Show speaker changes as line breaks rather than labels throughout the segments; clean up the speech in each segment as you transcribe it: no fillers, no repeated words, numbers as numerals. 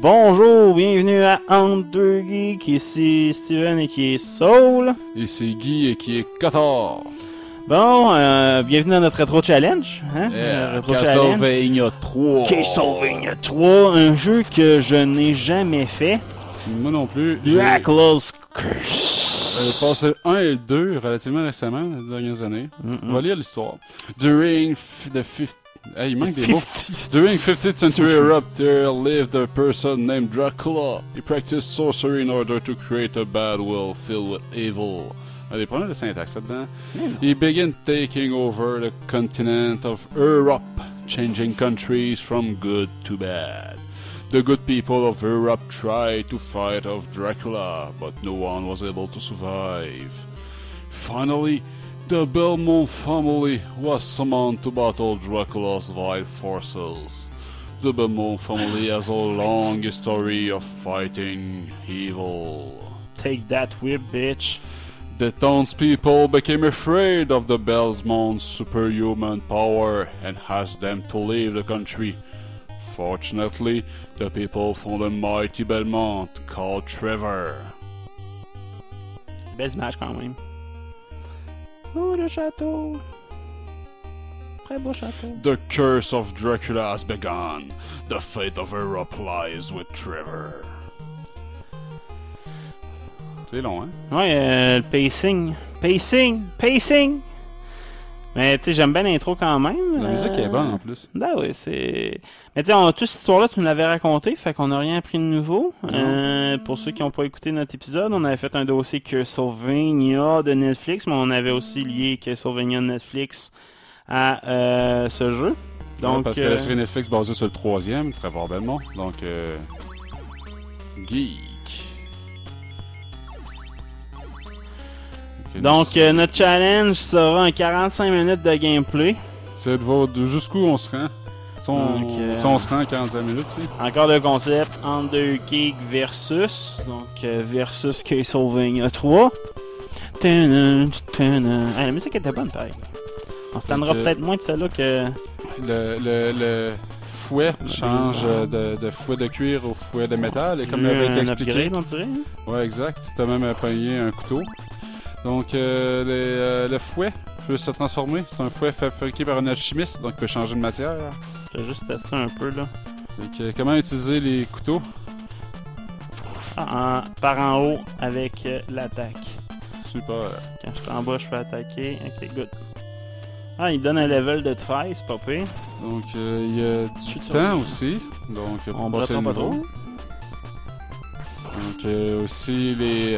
Bonjour, bienvenue à Entre deux Geeks, ici Steven et qui est Soul.
Et c'est Guy et qui est Cotard.
Bon, bienvenue dans notre Retro Challenge. Hein? Retro
Castlevania 3.
Castlevania 3, un jeu que je n'ai jamais fait.
Moi non plus.
Dracula's Curse.
J'ai passé le 1 et le 2 relativement récemment, les dernières années. On va lire l'histoire. During the 50... Hey, il manque des mots. During 15th century Europe, there lived a person named Dracula. He practiced sorcery in order to create a bad world filled with evil. Il y a des problèmes de syntaxe là-dedans. He began taking over the continent of Europe, changing countries from good to bad. The good people of Europe tried to fight off Dracula, but no one was able to survive. Finally, the Belmont family was summoned to battle Dracula's vile forces. The Belmont family has a long history of fighting evil.
Take that whip, bitch.
The townspeople became afraid of the Belmont's superhuman power and asked them to leave the country. Fortunately, the people found a mighty Belmont called Trevor.
Belle image quand même. Oh, le château. Très beau château.
The curse of Dracula has begun. The fate of Europe lies with Trevor. C'est long, hein?
Ouais, le pacing. Pacing! Mais tu sais, j'aime bien l'intro quand même.
La musique est bonne en plus.
Ben oui, c'est... Mais tu sais, toute cette histoire-là, tu nous l'avais raconté, fait qu'on n'a rien appris de nouveau. Pour ceux qui n'ont pas écouté notre épisode, on avait fait un dossier Castlevania de Netflix, mais on avait aussi lié Castlevania de Netflix à ce jeu. Donc,
ouais, parce que la série Netflix basée sur le troisième, Trevor Belmont, donc geek.
Donc, notre challenge sera un 45 minutes de gameplay.
C'est de voir jusqu'où on se rend. Si on se rend en 45 minutes, si.
Encore le concept Entre deux Geeks versus. Donc, versus Castlevania 3. La musique était bonne, pareil. On se tendra peut-être moins de celle-là que...
Le fouet change de fouet de cuir au fouet de métal, et comme il avait été expliqué.
Upgrade, on dirait, hein?
Ouais, exact. T'as même pogné un couteau. Donc, le fouet peut se transformer. C'est un fouet fabriqué par un alchimiste, donc il peut changer de matière.
Je vais juste tester un peu, là.
Donc, comment utiliser les couteaux?
Par en haut avec l'attaque.
Super.
Quand je suis en bas, je peux attaquer. Ok, good. Ah, il donne un level de 13, c'est pas pire.
Donc, il y a du temps aussi. Donc,
on bretonne pas trop.
Donc, aussi les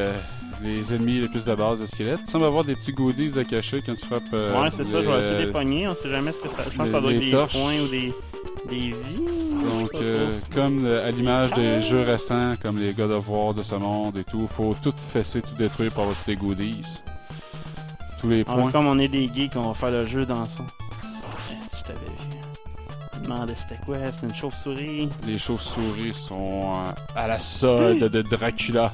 ennemis les plus de base de squelettes. Il semble avoir des petits goodies de cachés quand tu frappes.
Ouais, c'est ça, je vais essayer de les pogner. On sait jamais ce que ça. Je pense que ça doit être des
torches.
points ou des vies.
Donc, comme à l'image des jeux récents, comme les God of War de ce monde et tout, faut tout fesser, tout détruire pour avoir tous les goodies. Tous les points.
Comme on est des geeks, on va faire le jeu dans son. Si je t'avais vu. Je me demandais c'était quoi, c'était une chauve-souris.
Les chauves-souris sont à la solde de Dracula.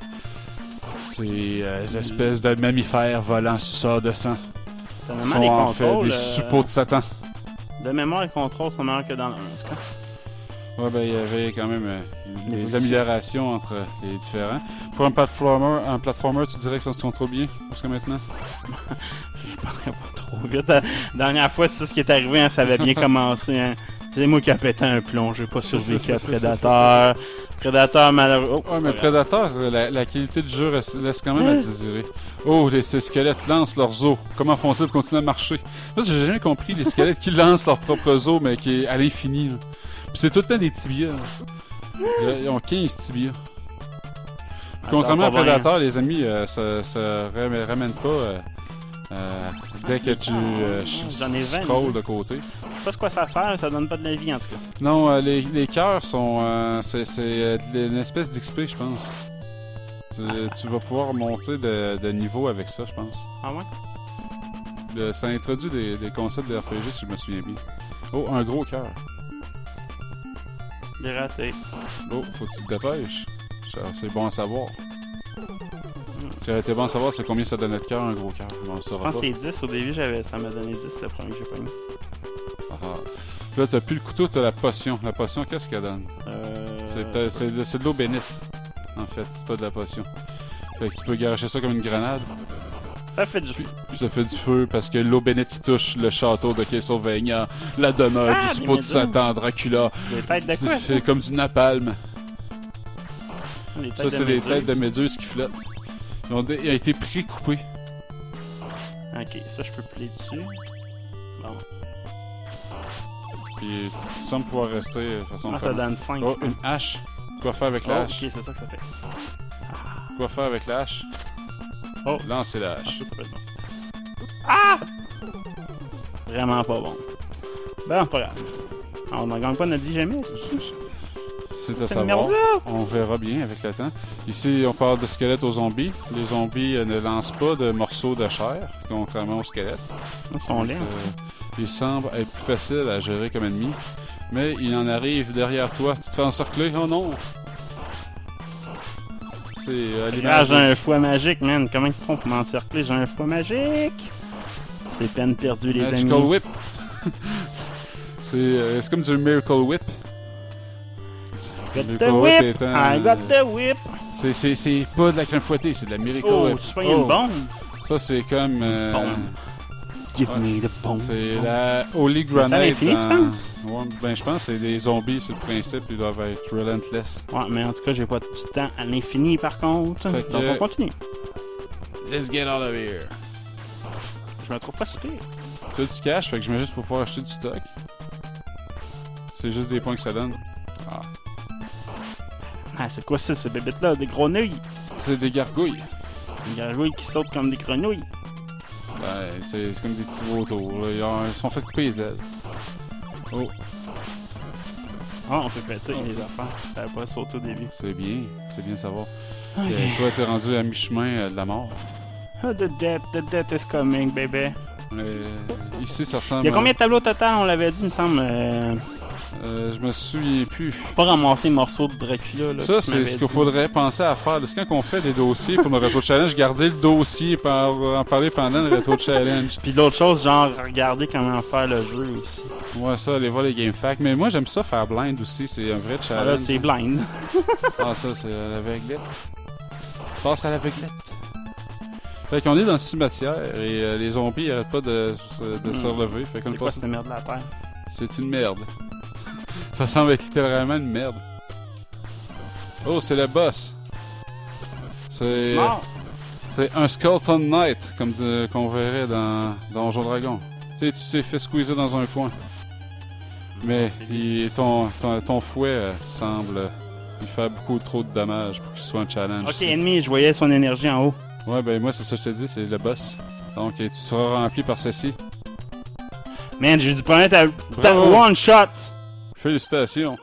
Ces espèces de mammifères volants suceurs de sang. Sont en fait des suppôts de Satan.
De mémoire, les contrôles sont meilleurs que dans le 1, en tout cas.
Ouais, ben il y avait quand même des améliorations entre les différents. Pour un platformer, tu dirais que ça se contrôle bien jusqu'à maintenant?
Je parlerai pas trop vite. La dernière fois, c'est ça ce qui est arrivé, hein, ça avait bien commencé. Hein. C'est moi qui a pété un plomb, j'ai pas survécu à Predator. Predator malheureux.
Oh, ouais, mais Predator, la qualité du jeu laisse quand même à désirer. Oh, ces squelettes lancent leurs os. Comment font-ils pour continuer à marcher? Moi, j'ai jamais compris les squelettes qui lancent leurs propres os, mais qui est à l'infini. Puis c'est tout le temps des tibias. Ils ont 15 tibias. Contrairement à Predator, les ennemis se ramènent pas dès que tu scrolls de côté.
Je sais pas ce quoi ça sert, ça donne pas de la vie en tout cas.
Non, les cœurs sont... c'est une espèce d'XP, je pense. Tu vas pouvoir monter de niveau avec ça, je pense.
Ah ouais?
Ça introduit des concepts de RPG, si je me souviens bien. Oh, un gros cœur.
J'ai raté.
Oh, faut que tu te dépêches. C'est bon à savoir. Ce qui aurait été bon à savoir, c'est combien ça donnait de cœur, un gros cœur. Bon,
je pense que c'est 10 au début, ça m'a donné 10 le premier que j'ai pas mis.
Puis là, t'as plus le couteau, t'as la potion. La potion, qu'est-ce qu'elle donne? C'est de l'eau bénite, en fait, c'est pas de la potion. Fait que tu peux garocher ça comme une grenade.
Ça fait du feu.
Puis ça fait du feu parce que l'eau bénite qui touche le château de Castlevania, la demeure du suppôt de Satan, Dracula.
Les têtes de quoi?
C'est comme du napalm. Ça, c'est les têtes de méduses qui flottent. Ils ont été pré-coupés.
Ok, ça je peux plier dessus. Bon.
Puis tu sembles pouvoir rester de façon.
Ça donne 5.
Oh, une hache. Quoi faire avec la hache?
Ok, c'est ça que ça fait.
Quoi faire avec la hache?
Oh!
Lancer la hache.
Ça peut être bon. Ah! Vraiment pas bon. Ben, pas grave. On n'en gagne pas notre vie jamais,
C'est à savoir. On verra bien avec le temps. Ici, on parle de squelettes aux zombies. Les zombies ne lancent pas de morceaux de chair, contrairement aux squelettes.
Ils sont laids.
Ils semblent être plus faciles à gérer comme ennemis. Mais il en arrive derrière toi. Tu te fais encercler? Oh non!
Ah, j'ai un fouet magique, man. Comment ils font pour m'encercler? J'ai un fouet magique! C'est peine perdue, les amis.
Magical Whip! C'est comme du Miracle Whip.
Got the whip! I got the whip!
C'est pas de la crème fouettée, c'est de la Miracle
Whip.
Whip.
Tu fais une bombe?
Ça, c'est comme...
Bombe. Give me the bomb.
C'est la Holy Grenade.
C'est à l'infini, tu penses?
Ouais, ben, je pense que c'est des zombies, c'est le principe, ils doivent être relentless.
Ouais, mais en tout cas, j'ai pas du temps à l'infini, par contre. Donc, on continue.
Let's get out of here.
Je me trouve pas si pire.
T'as du cash, fait que je mets juste pour pouvoir acheter du stock. C'est juste des points que ça donne.
Ah, c'est quoi ça, ces bébites-là? Des grenouilles?
C'est des gargouilles.
Des gargouilles qui sautent comme des grenouilles.
Ben, c'est comme des petits vautours. Ils sont fait couper les ailes. Oh.
Ah, on peut péter les affaires. Ça va pas sauter au début.
C'est bien de savoir.
Okay.
Toi, t'es rendu à mi-chemin de la mort.
Oh, the death is coming, baby.
Ici, ça ressemble...
Il y a combien de tableaux total, on l'avait dit, il me semble?
Je me souviens plus.
Pas ramasser le morceau de Dracula. Là,
ça, c'est ce qu'il faudrait penser à faire. C'est quand on fait des dossiers pour le Retro Challenge, garder le dossier pour en parler pendant le Retro Challenge.
Puis d'autres choses, genre regarder comment faire le jeu aussi.
Ouais, ça, aller voir les Game Facts. Mais moi, j'aime ça faire blind aussi. C'est un vrai challenge.
Ah là, c'est blind.
Ah, ça, c'est à l'aveuglette. Passe à l'aveuglette. Fait qu'on est dans le cimetière et les zombies n'arrêtent pas de se relever. Fait qu'on
c'est quoi cette merde de la terre?
C'est une merde. Ça semble être littéralement une merde. Oh, c'est le boss. C'est un Skeleton Knight, comme qu'on verrait dans Donjon Dragon. Tu t'es fait squeezer dans un coin. Mais ton fouet semble lui faire beaucoup trop de dommages pour qu'il soit un challenge.
Ok, ennemi, je voyais son énergie en haut.
Ouais, ben moi, c'est ça que je te dis, c'est le boss. Donc, tu seras rempli par ceci.
Man, j'ai dû prendre ta one shot!
Félicitations.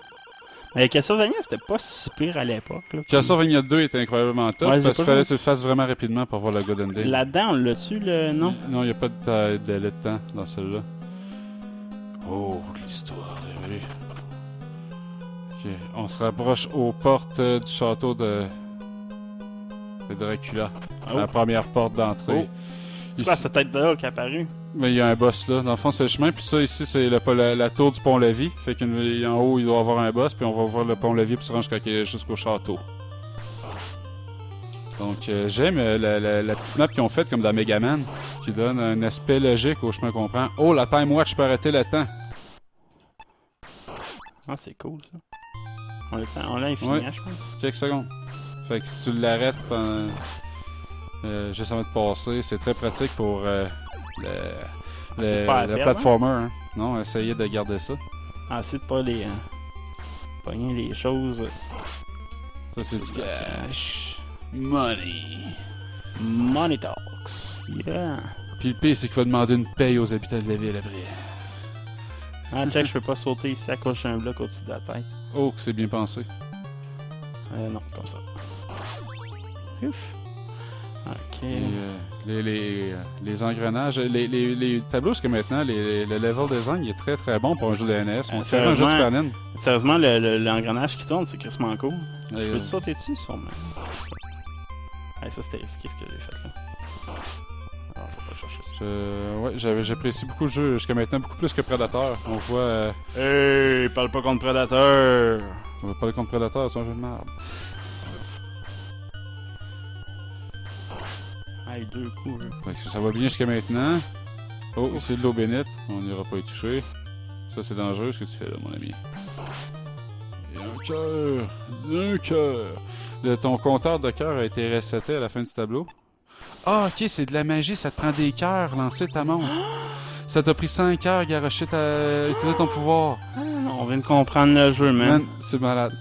Mais Castlevania, c'était pas si pire à l'époque.
Castlevania 2 était incroyablement tough parce qu'il fallait que tu le fasses vraiment rapidement pour voir le God Ending.
Là-dedans, on l'a-tu, le non?
Non, il n'y a pas de délai de temps dans celui-là. Oh, l'histoire, oui. Ok, on se rapproche aux portes du château de Dracula.
Oh.
La première porte d'entrée.
Oh. C'est quoi cette tête-là qui est apparue?
Mais il y a un boss là. Dans le fond, c'est le chemin. Puis ça, ici, c'est la tour du pont-levis. Fait qu'en haut, il doit y avoir un boss. Puis on va voir le pont-levis pour se rendre jusqu'au château. Donc, j'aime la petite map qu'ils ont faite comme dans Mega Man. Qui donne un aspect logique au chemin qu'on prend. Oh, la Time Watch peut arrêter le temps.
Ah, c'est cool ça. On l'a infini, je pense.
Quelques secondes. Fait que si tu l'arrêtes pendant. Juste avant de passer, c'est très pratique pour le platformer. Hein? Non, essayez de garder ça.
Ah, c'est de pas les. Pogner les choses.
Ça, c'est du cash. Money.
Money talks. Yeah.
Puis le pire, c'est qu'il faut demander une paye aux habitants de la ville après.
Ah, check, je peux pas sauter ici à cause d'un bloc au-dessus de la tête.
Oh, que c'est bien pensé.
Non, comme ça. Ouf. Ok.
Les engrenages, les tableaux jusqu'à maintenant, le level design il est très très bon pour un jeu de NES. On fait un jeu de Super NES.
Sérieusement, l'engrenage qui tourne, c'est crissement cool. Je peux te sauter dessus, sûrement. Ah, ça c'était risqué ce que j'ai fait là. Alors, je vais pas chercher ça.
Ouais, j'apprécie beaucoup le jeu jusqu'à maintenant, beaucoup plus que Predator. On voit.
Hey, parle pas contre Predator!
On va parler contre Predator, c'est un jeu de merde.
Hey, 2 coups, là.
Fait que ça va bien jusqu'à maintenant. Oh, ici de l'eau bénite. On n'ira pas y toucher. Ça, c'est dangereux ce que tu fais là, mon ami. Et un cœur. Un cœur. Ton compteur de cœur a été reseté à la fin du tableau. Ah, ok, c'est de la magie. Ça te prend des cœurs, lancer ta montre. Ça t'a pris 5 cœurs, garocher utiliser ton pouvoir.
On vient de comprendre le jeu, man.
C'est malade.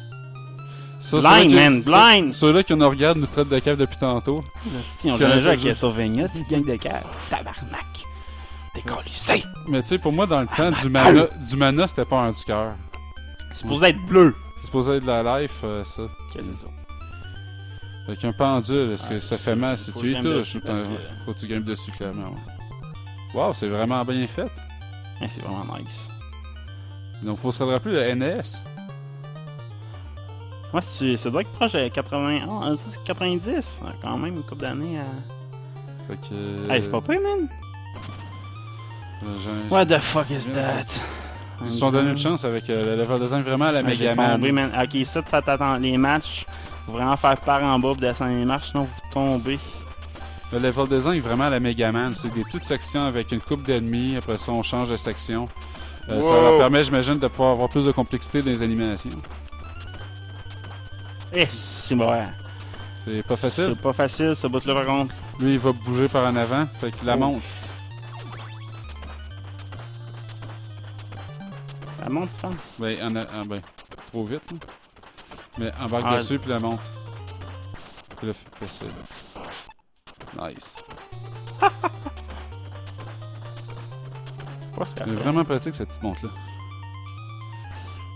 Ça,
Blind, man, blind!
Ceux-là qui nous regardent nous traitent de cave depuis tantôt.
Si, on a déjà à Castlevania, c'est une gang de cave. Tabarnak! Décollissé!
Mais tu sais, pour moi, dans le temps, du mana, c'était pas un du cœur.
C'est supposé être bleu.
C'est supposé être de la life, ça.
Quel est ça?
Avec un pendule, est-ce que ça fait mal si tu y touches? Faut que tu grimpes dessus, clairement. Ouais. Wow, c'est vraiment bien fait.
Ouais, c'est vraiment nice.
Donc, faut se rappeler le NES.
Ouais, ça doit être proche de 80. Oh, ça, c'est 90. Quand même, une couple d'années à.
Fait que.
Hey, c'est pas pire, man. What the fuck is that?
Ils se sont donné une chance avec le level design vraiment à la Megaman.
Ok, ça, faites attendre les matchs. Faut vraiment faire par en bas pour descendre les marches, sinon vous tombez.
Le level design est vraiment à la Megaman. C'est des petites sections avec une coupe d'ennemis. Après ça, on change de section. Ça leur permet, j'imagine, de pouvoir avoir plus de complexité dans les animations.
Eh, c'est vrai.
C'est pas facile.
C'est pas facile, ce bout-là, par contre.
Lui, il va bouger par en avant. Fait qu'il la monte.
La monte, tu penses?
Ben, trop vite, là. Mais embarque dessus, puis la monte. Puis là, facile. Nice. C'est vraiment pratique, cette petite montre-là.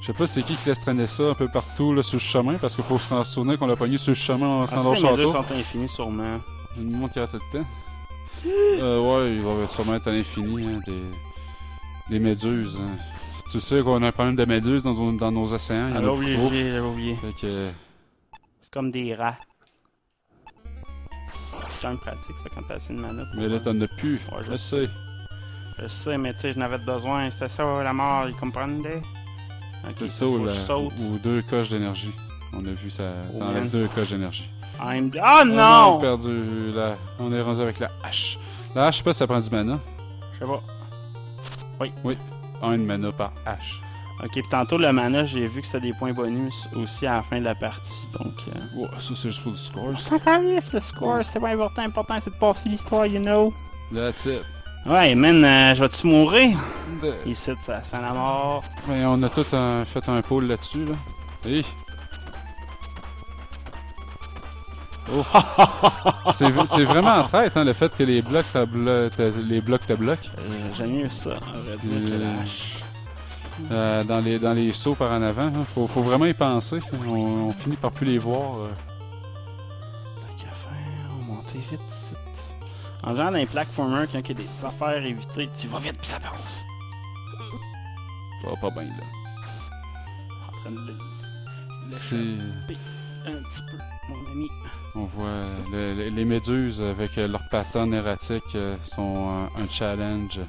Je sais pas c'est qui laisse traîner ça un peu partout là, sur le chemin, parce qu'il faut se souvenir qu'on l'a pogné sur le chemin en rentrant dans le château.
Les deux sont infinis, sûrement.
Une montre qui a tout le temps. Ouais, il va sûrement être à l'infini, hein, des méduses. Hein. Tu sais qu'on a un problème de méduses dans nos océans.
J'avais oublié.
Fait que...
C'est comme des rats. C'est quand même pratique, ça, quand t'as assez de mana.
Mais là, t'en as plus.
Ouais,
je sais.
Je sais, mais tu sais, je n'avais besoin. C'était ça, la mort, ils comprendaient?
Okay, c'est ça ou 2 coches d'énergie. On a vu ça. T'enlèves 2 coches d'énergie.
Oh non!
On a perdu là. On est rendu avec la hache. La hache, je sais pas si ça prend du mana.
Je sais pas. Oui.
Oui. 1 de mana par hache.
Ok, puis tantôt le mana, j'ai vu que c'était des points bonus aussi à la fin de la partie, donc...
Ouais, ça c'est juste pour du score.
C'est encore mieux, le score, c'est pas important. Important, c'est de passer l'histoire, you know.
That's it.
Ouais, man, je vais-tu mourir? Ici, ça sent la mort.
Mais on a tout fait un pôle là-dessus, là. Hey. Oh. C'est vraiment en traite, hein, le fait que les blocs te bloquent.
J'aime mieux ça, on va dire que la hache.
Dans les sauts par en avant, hein, faut vraiment y penser. On finit par plus les voir.
Tant qu'à faire, on monte vite. En général, dans les platformers, quand il y a des affaires à éviter, tu vas vite puis ça passe.
Ça va pas bien, là.
En train de
c'est
un petit peu, mon ami.
On voit les méduses avec leurs patterns erratiques sont un challenge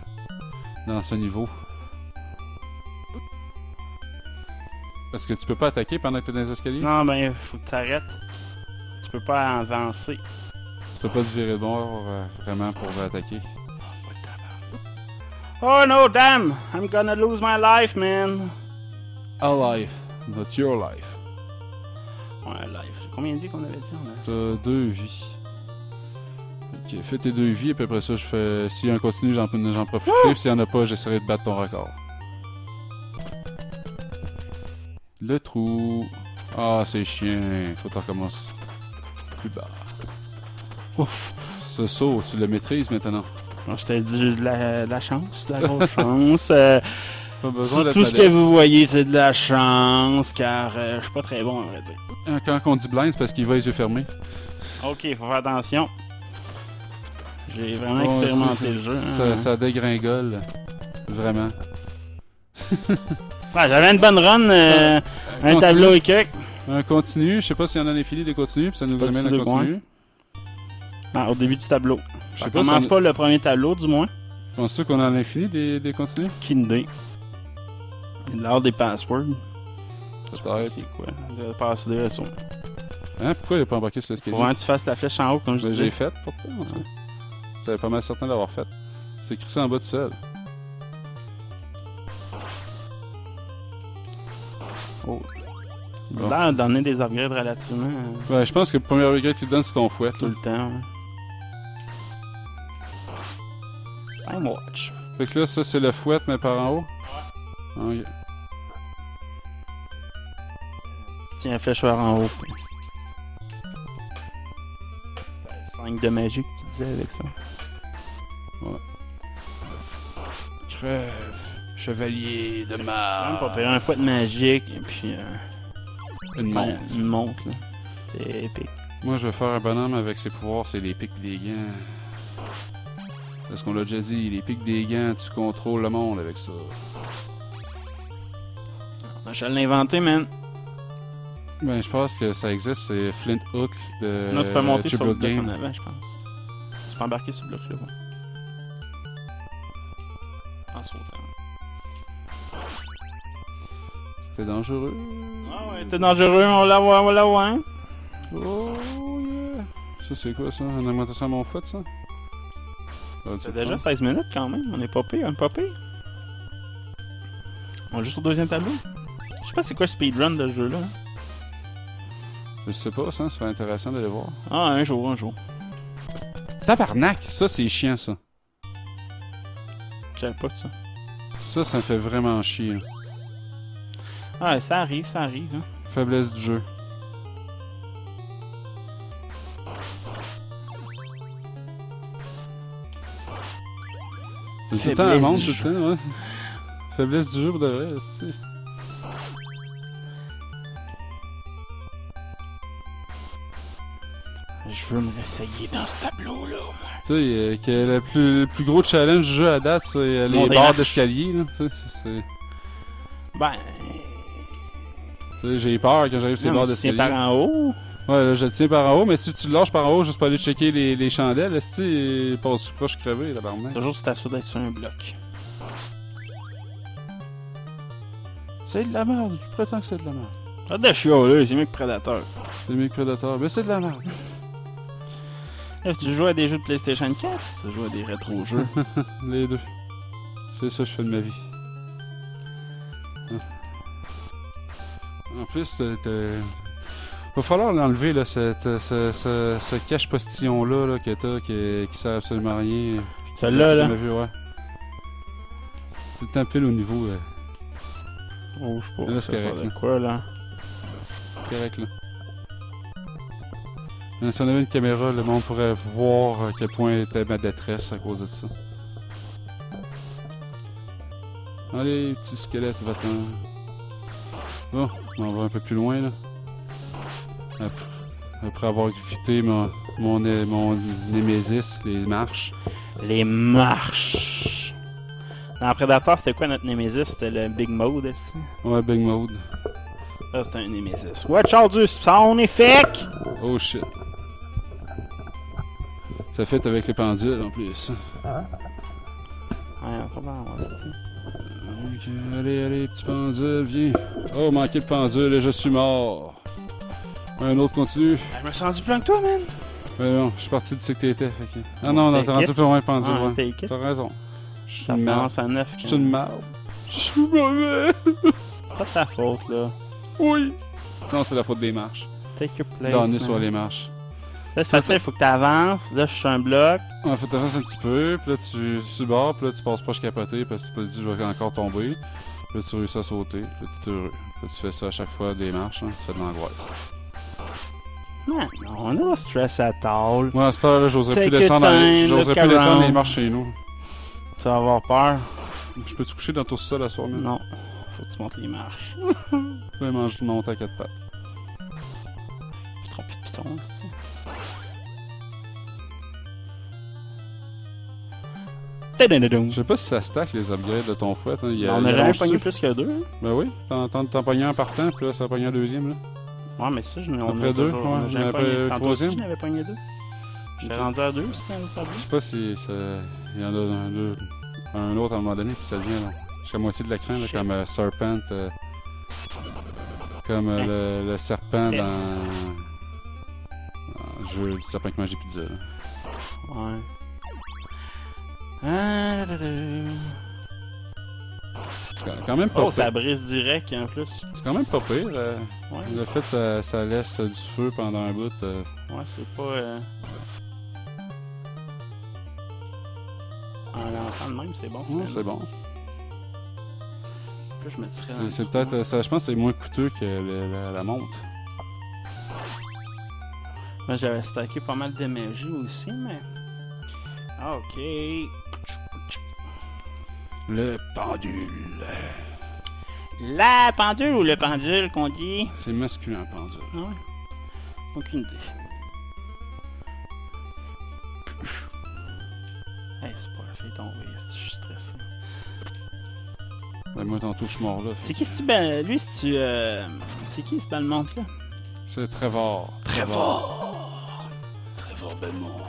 dans ce niveau. Parce que tu peux pas attaquer pendant que tu es dans les escaliers?
Non, ben, faut que tu arrêtes. Tu peux pas avancer.
Tu peux pas te virer de bord vraiment pour attaquer.
Oh no, damn! I'm gonna lose my life, man!
A life, not your life.
Ouais, life. Combien de vies qu'on avait dit?
T'as 2 vies. Ok, fais tes 2 vies, et puis après ça, je fais. S'il y a un continu, j'en profiterai, puis s'il y en a pas, j'essaierai de battre ton record. Le trou. Ah, c'est chiant. Faut qu'on recommence plus bas. Ouf. Ce saut, tu le maîtrises maintenant.
Je t'ai dit de la chance, de la grosse chance.
Pas besoin
tout ce que vous voyez, c'est de la chance, car je suis pas très bon, à vrai dire.
Quand on dit blind, c'est parce qu'il va les yeux fermés.
Ok, faut faire attention. J'ai vraiment expérimenté le jeu.
Ça dégringole. Vraiment.
Ouais, j'avais une bonne run, un tableau et quelques.
Un continu, je sais pas s'il y en a l'infini des continues, puis ça nous amène à un continu.
Au début du tableau. Je commence pas le premier tableau, du moins.
Penses-tu qu'on a l'infini des continues?
Aucune idée. L'heure des passwords.
Peut-être.
C'est quoi? De passer des ressources.
Hein? Pourquoi il n'a pas embarqué sur l'escalier?
Faut vraiment que tu fasses la flèche en haut, comme je disais.
J'ai fait, pourtant. Ouais. J'avais pas mal certain d'avoir fait. C'est écrit ça en bas de seul.
Oh.
Bon.
Là, donner des upgrades relativement
Ouais, je pense que le premier upgrade que tu donnes, c'est ton fouet.
tout
Là.
le temps. Time Watch.
Fait que là, ça, c'est le fouet, mais par en haut. Ok.
Tiens, flèche vers en haut. 5 de magie que tu disais avec ça.
Crève, chevalier de
Même
mar.
pas pire, un fouet de magique et puis
Une montre.
une montre. Là. C'est épique.
Moi, je vais faire un bonhomme avec ses pouvoirs, c'est les pics des gants. Parce qu'on l'a déjà dit, les pics des gants, tu contrôles le monde avec ça.
Je l'ai inventé, man.
Ben, je pense que ça existe, c'est Flint Hook de
Non, tu peux monter sur le
Tribute
bloc en
Game.
avant, je pense. Tu peux embarquer sur le bloc là. Ouais. En sautant.
C'était dangereux.
Ah ouais, t'es dangereux, on la voit, hein?
Oh yeah! Ça, c'est quoi ça? Une augmentation à mon foot, ça?
C'est déjà 16 minutes quand même, on est pas pire, On joue sur le deuxième tableau. Je sais pas c'est quoi le speedrun de ce jeu-là.
Je sais pas, ça serait intéressant d'aller voir.
Ah, un jour.
Tabarnak! Ça, c'est chiant, ça.
Je savais pas que ça.
Ça me fait vraiment chier. Là.
Ah, ça arrive, hein.
Faiblesse du jeu. C'est tout le temps à
Faiblesse
monde,
du
tout le temps, ouais. Faiblesse du jeu pour de vrai, c'est.
Je veux me réessayer dans ce tableau-là.
Tu sais, que le plus gros challenge du jeu à date, c'est les
Monter
barres
marche.
d'escalier, là. Tu sais, c'est.
Ben.
Tu sais, j'ai peur quand j'arrive sur les
Non,
barres
mais tu tiens
d'escalier.
par en haut.
Ouais, là, je le tiens par en haut, mais si tu le lâches par en haut juste pour aller checker les chandelles, est-ce que tu passes proche crevé, là, bas
Toujours si t'assures d'être sur un bloc.
C'est de la merde, je prétends que c'est de la merde.
T'as de chialer, c'est mieux que Predator.
C'est mieux que Predator, mais c'est de la merde.
Là, tu joues à des jeux de PlayStation 4, tu joues à des rétro-jeux.
Les deux. C'est ça que je fais de ma vie. En plus, va falloir l'enlever, là, ce cache-postillon-là là, que t'as, qui sert absolument à rien.
Celle-là, là.
Vu, ouais. Tout le temps pile au niveau.
Oh, je sais pas.
Là, c'est correct, là.
Quoi, là?
Correct, là. Si on avait une caméra, le monde pourrait voir à quel point était ma détresse à cause de ça. Allez, petit squelette, va-t'en. Bon, on va un peu plus loin, là. Après avoir évité mon Némésis, les marches.
Les marches. Dans Predator, c'était quoi notre Nemesis? C'était le Big Mode, est-ce que?
Ouais, Big Mode.
Là, c'était un Nemesis. Watch out du sound effect!
Oh shit. Ça fait avec les pendules en plus.
Ouais, on va voir, c'est ça.
Ok, allez, petit pendule, viens. Oh, manqué le pendule et je suis mort. Un autre continue.
Je me suis rendu plus loin que toi, man!
Non, je suis parti de ce que t'étais, fait que... Ah non, t'es rendu plus loin le pendule,
Ah,
ouais.
take it.
T'as raison. Je suis
Ça
une merde.
commence à 9.
Je suis une merde. Je suis mauvais.
Pas de ta faute, là.
Oui. Non, c'est la faute des marches.
Take your place,
Donner
man.
sur les marches.
Là, c'est facile, il faut que tu avances. Là, je suis sur un bloc.
Ouais, faut t'avancer un petit peu, puis là, tu bord, puis là, tu passes proche capoté, parce que tu peux te dire, je vais encore tomber. Puis là, tu réussis à sauter, puis là, t'es heureux. Puis là, tu fais ça à chaque fois des marches, hein, tu fais de l'angoisse.
Non, no stress at all.
Moi, à cette heure-là, j'oserais
Take
plus descendre
your time,
j'oserais
look
plus descendre
around.
les marches chez nous.
Tu vas avoir peur.
Je peux te coucher dans tout ça la soirée?
Non. Faut que tu montes les marches.
Tu peux monter à quatre pattes.
Je trompe de piton, c'est
Je sais pas si ça stack les upgrades de ton fouet. Hein.
On aurait un pogné plus que deux.
Ben oui, t'en pogné un partant, puis là, ça pogné un deuxième, là.
Ouais, mais ça,
Après deux, ouais, j'en avais
pogné.
un
Tantôt
troisième.
aussi, j'en avais pogné deux. J'étais rendu à deux, c'était un tableau.
Je sais pas si ça... Il y en a un autre à un moment donné, puis ça devient jusqu'à moitié de l'écran, là,
Shit.
comme Serpent. Comme le serpent dans le jeu du serpent qui mange des pizzas. Là.
Ouais. Ah,
quand même pas
oh,
pire.
ça brise direct en plus.
C'est quand même pas pire.
Ouais.
Le fait que ça laisse du feu pendant un bout.
Ouais, c'est pas... En lançant de même, c'est bon.
C'est bon.
Là, je me tirais dans
C'est peut-être, je pense que c'est moins coûteux que la montre.
Moi, j'avais stacké pas mal d'énergie aussi, mais... Ok.
Le pendule.
La pendule ou le pendule qu'on dit?
C'est masculin, pendule.
Ah ouais. Aucune idée. Hey, c'est pas la fille tombée, je suis stressé.
Ben, moi, tantôt, je suis mort là.
C'est qui ce ben, lui, c'est tu c'est qui ce bal montre là?
C'est Trevor.
Trevor
Belmont.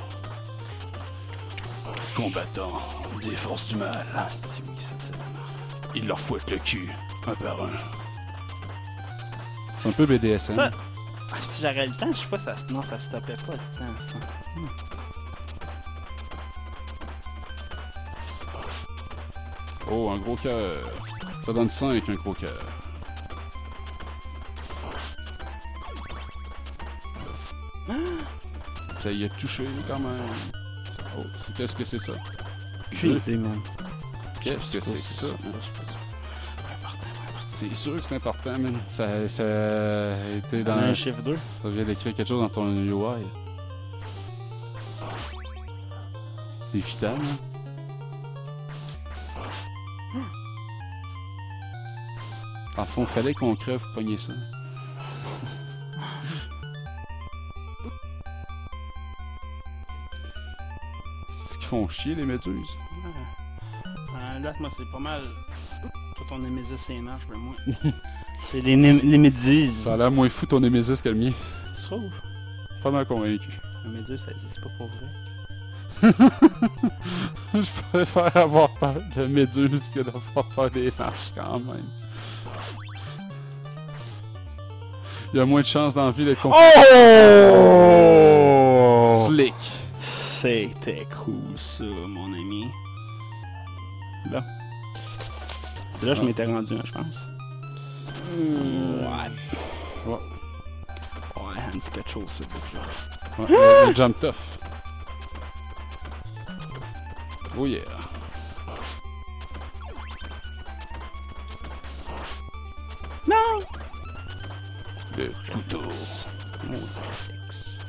Combattant des forces du mal.
Ah, c'est oui, c'est ça.
Il leur fouette le cul, un par un. C'est un peu BDSM.
Ça, si j'aurais le temps, je sais pas, non, ça se tapait pas le temps, ça.
Oh, un gros cœur. Ça donne 5, un gros cœur. Ça y a touché quand même. Oh, qu'est-ce que c'est ça?
Aucune idée, man.
Qu'est-ce que c'est que ça?
Important.
C'est sûr que c'est important, man. Ça a été dans
un chiffre 2.
Ça vient d'écrire quelque chose dans ton UI. C'est vital, hein? En fond, fallait qu'on crève pour pogner ça. C'est ce qu'ils font chier, les méduses.
Là, moi, c'est pas mal. Toi, ton Némésis, c'est marche, mais moi. C'est les méduses.
Ça a l'air moins fou ton Némésis que le mien.
Tu trouves?
Pas mal convaincu.
Un méduse, ça existe pas pour vrai.
Je préfère avoir peur de méduses que d'avoir peur des marches quand même. Il y a moins de chances dans la vie d'être confronté.
Oh!
Slick.
C'était cool, ça, mon ami. Là. C'est là que je m'étais rendu, hein, je pense. Ouais. Ouais, un petit quelque chose, ça.
Ouais, le jump tough. Oh yeah.
Non!
Le couteau.
Maudit réflexe.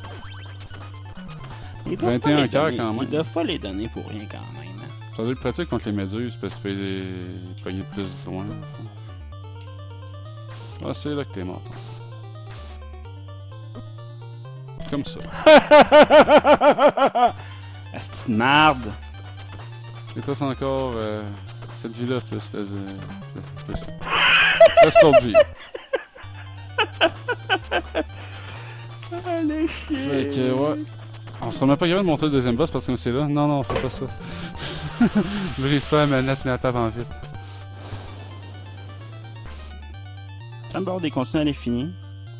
21 cœurs quand même.
Ils doivent pas les donner pour rien quand même. Hein.
Ça doit être pratique contre les méduses parce que tu peux les pogner plus loin. Ah, c'est là que t'es mort. Comme ça.
La petite marde!
Il te reste encore cette vie-là plus reste l'autre vie.
Allez, chier!
Fait que, ouais. On se remet pas capable de monter le deuxième boss parce que c'est là. Non, non, fais pas ça. Brise pas la manette, mais la table en vite.
Ça me barre des continues à les finir.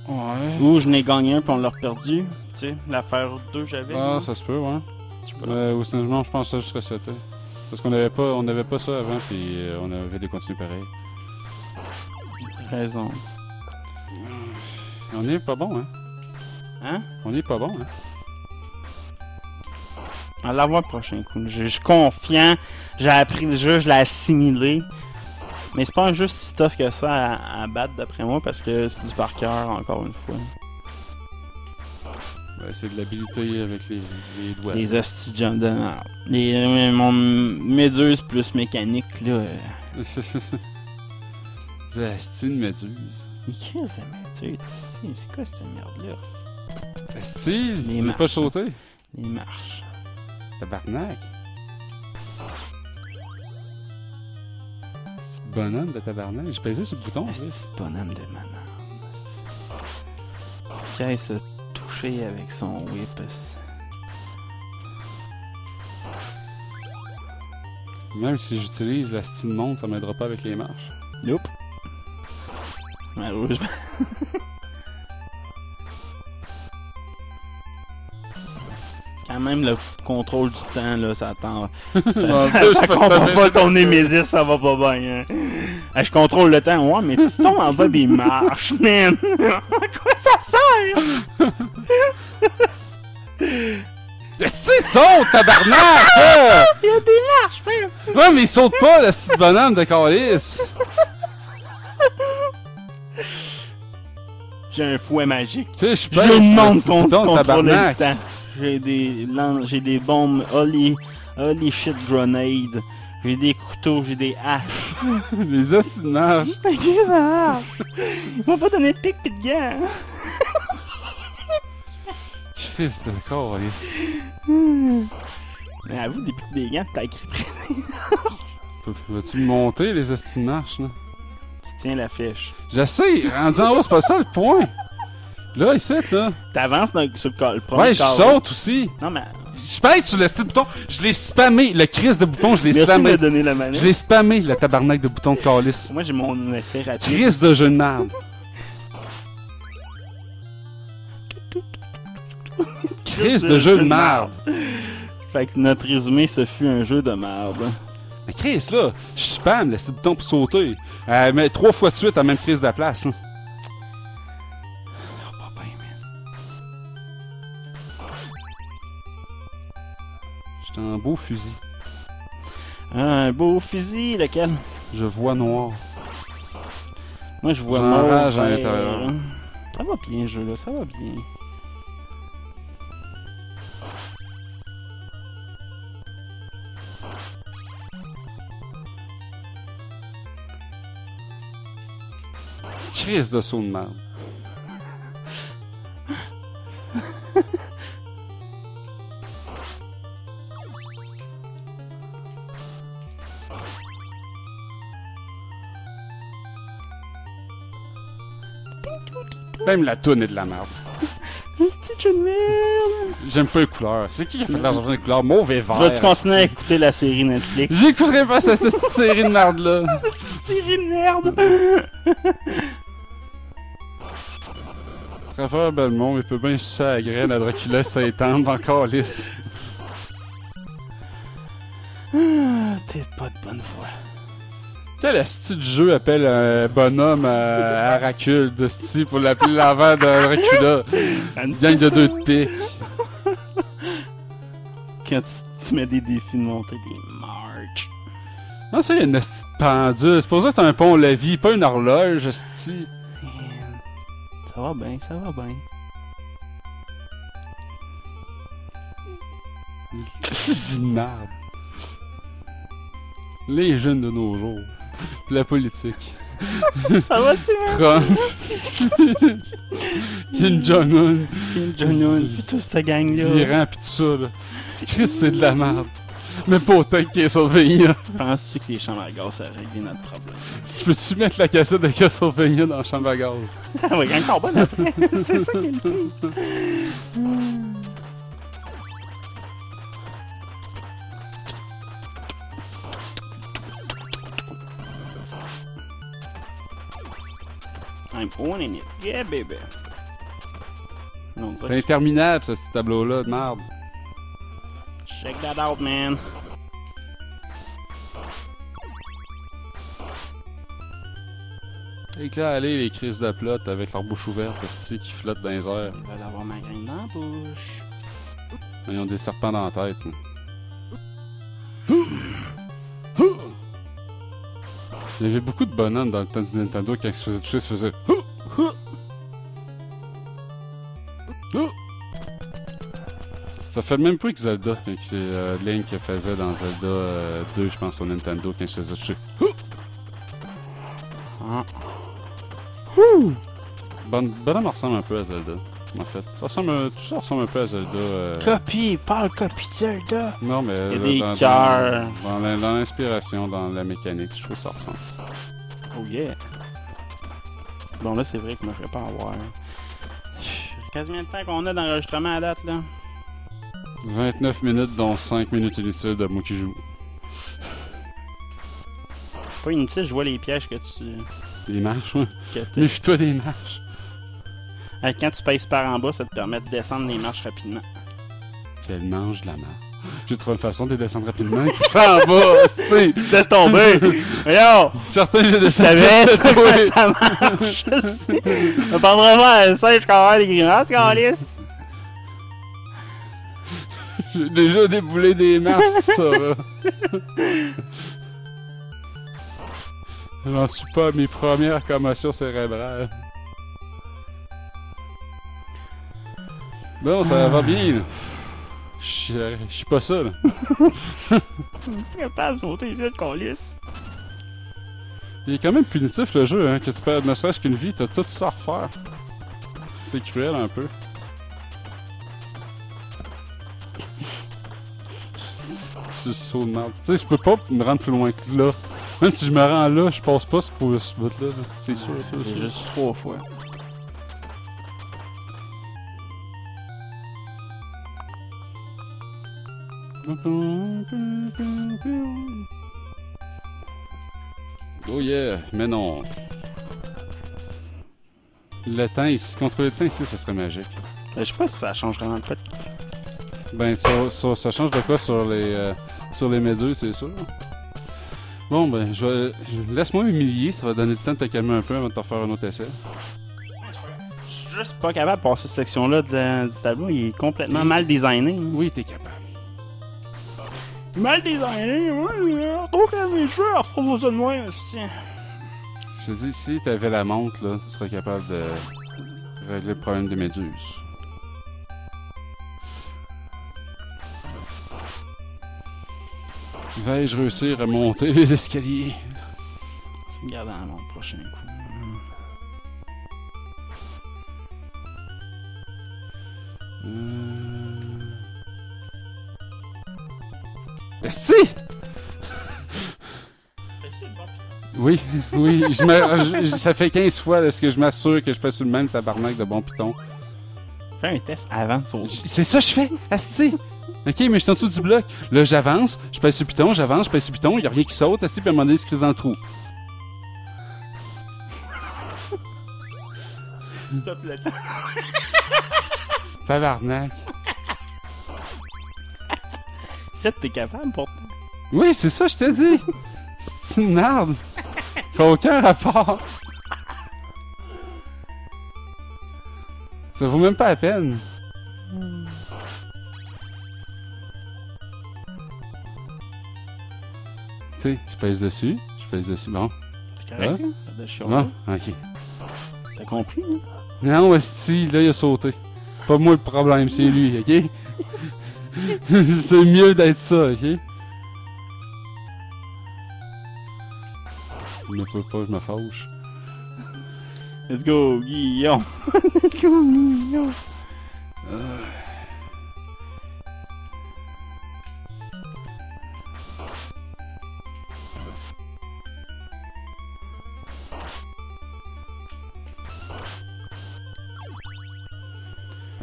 Ouais.
Ou je n'ai gagné un puis on l'a perdu. Tu sais, l'affaire 2 j'avais.
Ah,
non?
ça se peut, ouais.
Je sais pas.
Ou sinon, je pense que ça juste reseté. Parce qu'on n'avait pas ça avant, puis on avait des continues pareils.
Raison.
On est pas bon, hein?
Hein?
On est pas bon, hein?
On va l'avoir le prochain coup. Je suis confiant. J'ai appris le jeu, je l'ai assimilé. Mais c'est pas un jeu si tough que ça à battre d'après moi parce que c'est du par cœur encore une fois.
Ben, c'est de l'habilité avec les doigts.
Les hosties jump de merde. Mon méduse plus mécanique là.
C'est une méduse.
Mais qu'est-ce que c'est méduse? C'est quoi cette merde là?
Style,
Les
il
marches.
pas sauté.
Les marches.
Tabarnak. Bonhomme de tabarnak. J'ai pesé sur le bouton.
C'est bonhomme de manane. Qui se toucher avec son whip.
Même si j'utilise la style montre, ça m'aidera pas avec les marches.
Nope. Malheureusement. Quand même, le contrôle du temps, là, ça attend. Ça comprend pas ton Némésis, ça va pas bien. Hein. Je contrôle le temps. Ouais, mais tu tombes en bas des marches, man. À quoi ça sert?
Le style saute, tabarnak!
Il y a des marches, man.
Ouais, mais il saute pas, le style bonhomme de calice.
J'ai un fouet magique.
Tu sais,
Je demande qu'on contrôle le
tabarnak.
temps. J'ai des bombes holy shit grenades. J'ai des couteaux, j'ai des haches.
Les hosties de marche.
Mais qu'est-ce que ça? Ils m'ont pas donné de pic pis de gants.
Fils de calice.
Mais avoue, des pics des gants, t'as écrit près.
Vas-tu me monter les hosties de marche, là?
Tu tiens la flèche.
J'essaie, rendu en haut, c'est pas ça le point. Là, ici, là.
T'avances sur le premier
Ouais, je
carré.
saute aussi.
Non, mais...
Je pèse sur le style bouton. Je l'ai spammé. Le crise de bouton, je l'ai
Merci de
spammé.
me donner la manette.
Je l'ai spammé, le tabarnak de bouton de calice.
Moi, j'ai mon essai rapide.
Crise de jeu de merde. Crise de jeu de merde.
Fait que notre résumé, ce fut un jeu de merde.
Mais Chris, là, je spam le style bouton pour sauter. Mais 3 fois de suite à même crise de la place, là. J'étais un beau fusil.
Un beau fusil, lequel?
Je vois noir.
Moi, je vois
J'enrage
mauve,
à l'intérieur.
Ça va bien, ce jeu-là, ça va bien.
Crise de saut de merde. Même la toune est de la merde.
C'est une merde!
J'aime pas les couleurs. C'est qui a fait de l'argent des couleurs? Mauve et vert.
Tu vas-tu continuer à écouter la série Netflix?
J'écouterai pas cette petite série de merde-là.
Série de merde!
Raphaël Belmont, il peut bien sucer la graine à Dracula Saint-Anne encore lisse.
T'es pas de bonne foi.
Quel asti de jeu appelle un bonhomme à Aracule de sti pour l'appeler l'envers de Dracula? Une gang de 2 de pique.
Quand tu mets des défis de monter des marches.
Non, ça, il y a une asti de pendule. C'est pour ça que t'as un pont-levis, pas une horloge, asti.
Ça va bien, ça va bien.
Petite vie de merde. Les jeunes de nos jours. Pis la politique.
Ça va-tu, man?
Trump. Kim Jong-un.
Kim Jong-un, pis toute cette gang-là.
L'Iran pis tout ça, là. Chris, c'est de la merde. Mais pas autant qu'il est Castlevania.
Penses-tu que les chambres à gaz, ça règle notre problème?
Tu peux-tu mettre la cassette de Castlevania dans la chambre à gaz?
Ah ouais, encore bonne après. C'est ça qui est le pire. I'm owning it. Yeah, baby. Non,
C'est interminable, ça, ce tableau-là de merde.
Check that out, man.
Et que là, allez, les crises de plot avec leur bouche ouverte, qui flottent dans les airs.
Je vais avoir ma graine dans la bouche.
Ils ont des serpents dans la tête. Là. Il y avait beaucoup de bonhommes dans le temps du Nintendo quand ils se faisaient toucher, ils se faisaient. Ça fait même plus que Zelda, quand Link faisait dans Zelda 2, je pense, au Nintendo, quand il se faisait toucher. Bonhomme ressemble un peu à Zelda, en fait. Tout ça ressemble un peu à Zelda.
Copie, parle copie de Zelda.
Non, mais
Il y a des cœurs.
Dans l'inspiration, dans la mécanique, je trouve que ça ressemble.
Oh yeah. Bon, là, c'est vrai que je me ferais pas avoir. Quasiment de temps qu'on a d'enregistrement à date, là?
29 minutes, dont 5 minutes inutiles de moi qui joue.
Pas inutile, je vois les pièges que tu...
Des marches, ouais.
Que t'as-
Méfie-toi des marches.
Quand tu pèses par en bas, ça te permet de descendre les marches rapidement.
Qu'elle mange de la marche. J'ai trouvé une façon de descendre rapidement qui s'en va, tu sais.
Laisse tomber! Voyons!
Certains, j'ai
Tu savais, c'est comment ça marche! On prendra pas un singe quand même des grimaces, Carlis!
J'ai déjà déboulé des marches, ça, là. J'en suis pas à mes premières commotions cérébrales. Bon, ça va bien, là. Je suis pas ça, là.
Je suis capable de sauter ici, le Carlis.
Il est quand même punitif, le jeu, hein, que tu perds ne serait-ce qu'une vie, t'as tout ça à refaire. C'est cruel, un peu. C'est saut de merde. Tu sais, je peux pas me rendre plus loin que là. Même si je me rends là, je passe pas ce bout-là. Là. C'est sûr, ça.
C'est juste 3 fois.
Oh yeah, mais non. Le temps ici, contrôler le temps ici, ça serait magique.
Je sais pas si ça change vraiment de quoi.
Ben, ça change de quoi sur les méduses, c'est sûr. Bon, ben, laisse-moi m'humilier, ça va donner le temps de te calmer un peu avant de te faire un autre essai.
Je suis juste pas capable de passer cette section-là du tableau. Il est complètement mal designé. Hein.
Oui, t'es capable.
Mal designé, ouais. Donc, mes cheveux, refais ça de moi, tiens.
Je te dis, si t'avais la montre, là, tu serais capable de régler le problème des méduses. Vais-je réussir à monter les escaliers?
C'est garder à mon prochain coup.
Esti! Oui, oui, ça fait 15 fois là, que je m'assure que je passe sur le même tabarnak de bon piton.
Fais un test avant de sauter.
C'est ça que je fais, Asti! Ok, mais je suis en dessous du bloc. Là, j'avance, je pèse sur le piton, j'avance, je pèse sur le piton, il n'y a rien qui saute, Asti, puis à un moment donné, il se crise dans le trou.
Stop le temps.
Tabarnak.
C'est t'es capable pourtant.
Oui, c'est ça, je t'ai dit. C'est une merde. Ça n'a aucun rapport. Ça vaut même pas la peine. Tu sais, je pèse dessus, bon.
C'est correct, hein? De chialer.
Bon, ok.
T'as compris, hein?
Non, esti, là, il a sauté. Pas moi le problème, c'est lui, ok? C'est mieux d'être ça, ok? Je me peux pas, je me fâche.
Let's go, Guillaume! Let's go, Guillaume!